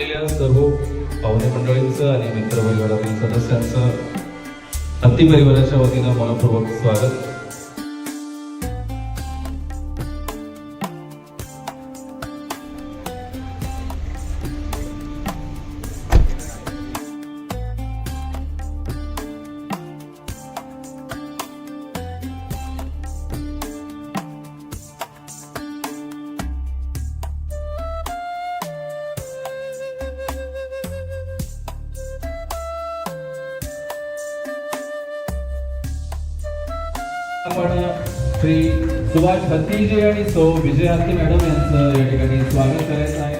असलेल्या सर्व पाहुणे मंडळींचं आणि मित्रपरिवारातील सदस्यांचं हत्ती परिवाराच्या वतीनं मनपूर्वक स्वागत. आपण श्री सुभाष हत्तीजी आणि सौ विजय हत्ती मॅडम यांचं या ठिकाणी स्वागत करायचं आहे.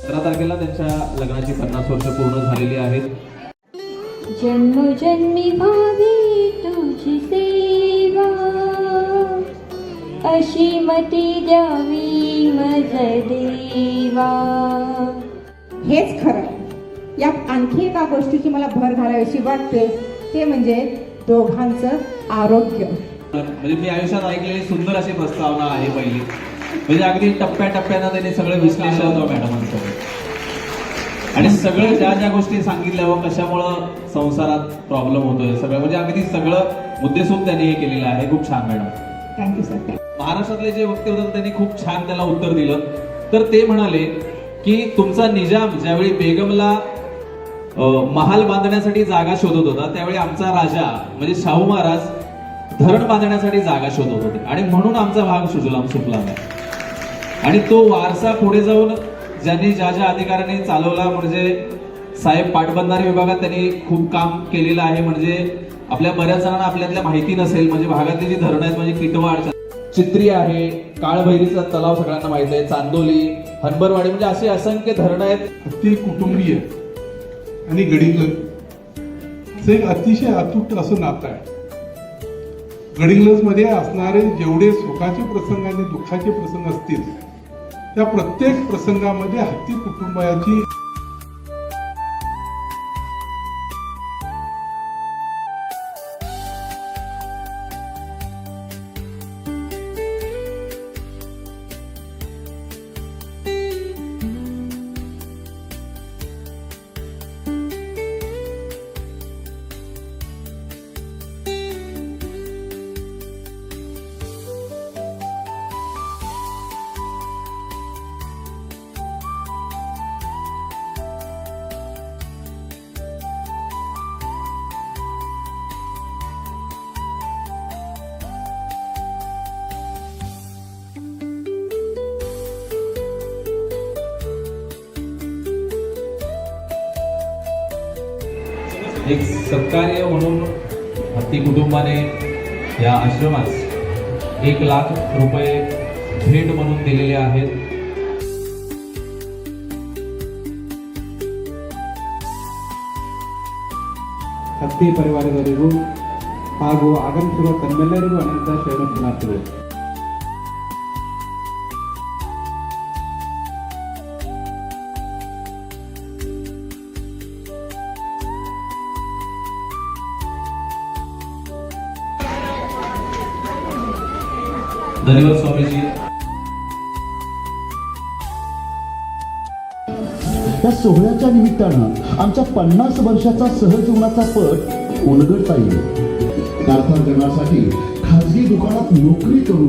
17 तारखेला त्यांच्या लग्नाची 50 वर्ष पूर्ण झालेली आहेत. जन्मोजन्मी भावी तुझी सेवा, अशी मती द्यावी मज देवा. हेच खरं. यात आणखी एका गोष्टीची मला भर घालावीशी वाटते, ते म्हणजे दोघांचं आरोग्य. म्हणजे मी आयुष्यात ऐकलेली सुंदर अशी प्रस्तावना आहे पहिली. म्हणजे अगदी टप्प्याटप्प्यानं त्यांनी सगळं विश्लेषण होतं मॅडमांचं आणि सगळं ज्या ज्या गोष्टी सांगितल्या व कशामुळं संसारात प्रॉब्लेम होतोय सगळं म्हणजे अगदी सगळं मुद्देसूद त्यांनी हे केलेलं आहे. खूप छान मॅडम. Thank you sir. महाराष्ट्रातले जे वक्ते होते त्यांनी खूप छान त्याला उत्तर दिलं. तर ते म्हणाले की तुमचा निजाम ज्यावेळी बेगमला महाल बांधण्यासाठी जागा शोधत होता त्यावेळी आमचा राजा म्हणजे शाहू महाराज धरण बांधण्यासाठी जागा शोधत होते आणि म्हणून आमचा भाग सुजलाम सुफलाम आहे. आणि तो वारसा पुढे जाऊन ज्यांनी ज्या ज्या अधिकाऱ्यांनी चालवला म्हणजे साहेब पाटबंधारे विभागात त्यांनी खूप काम केलेलं आहे. म्हणजे आपल्या बऱ्याच जणांना आपल्यातल्या माहिती नसेल म्हणजे भागातली जी धरणं आहेत म्हणजे किटवाड, चित्री आहे, काळभैरीचा तलाव सगळ्यांना माहित आहे, चांदोली, हनबरवाडी म्हणजे अशी असंख्य धरणं आहेत. हत्ती कुटुंबीय आणि गडिंग्लज एक अतिशय अतूट असं नातं आहे. गडिंग्लज मध्ये असणारे जेवढे सुखाचे प्रसंग आणि दुःखाचे प्रसंग असतील त्या प्रत्येक प्रसंगामध्ये हत्ती कुटुंबाची एक सत्कार्य म्हणून हत्ती कुटुंबाने या आश्रमास 1 लाख रुपये भेट म्हणून दिलेले आहेत. ಹತ್ತಿ ಪರಿವಾರದವರಿಗೂ ಹಾಗೂ ಆಗಮಿಸಿರುವ ತಮ್ಮೆಲ್ಲರಿಗೂ ಅನಂತ ಶರಣ ಶರಣಾರ್ಥಿಗಳು. धन्यवाद स्वामीजी. या सोहळ्याच्या निमित्तानं आमच्या 50 वर्षाचा सहजीवनाचा पट उलगडता येईल. अर्थार्जनासाठी खाजगी दुकानात नोकरी करून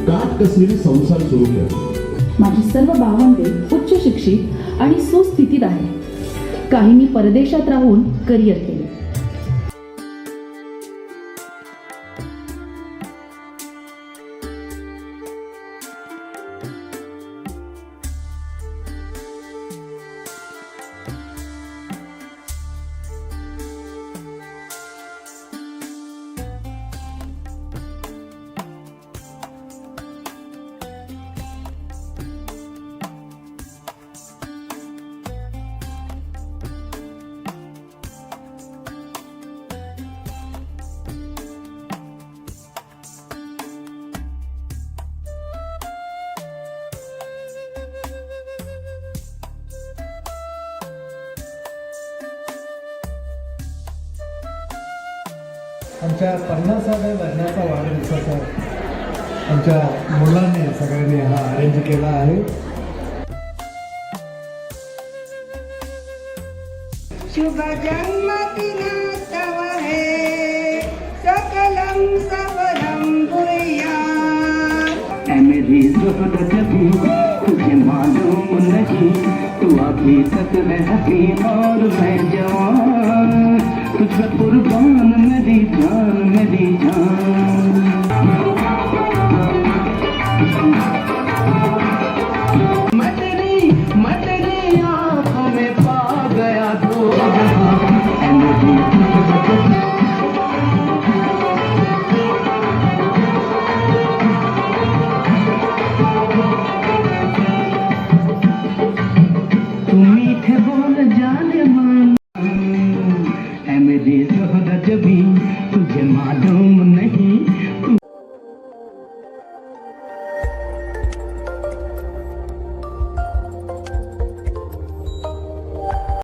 काट कसलेली संसार सुरू केला. माझी सर्व भावंडे उच्च शिक्षित आणि सुस्थितीत आहेत. काहींनी परदेशात राहून करिअर केले. आमच्या 50व्या लग्नाचा वाढदिवसाचा आमच्या मुलांनी सगळ्यांनी हा अरेंज केला आहे. शुभ जन्मदिन तव है सकलम सफलम भूयात्. ऐ मेरी ज़रूरत भी तुझे मालूम नहीं, तू अभी तक है हसीन और मैं जवान, तुझ पे कुर्बान मेरी जान मेरी जान.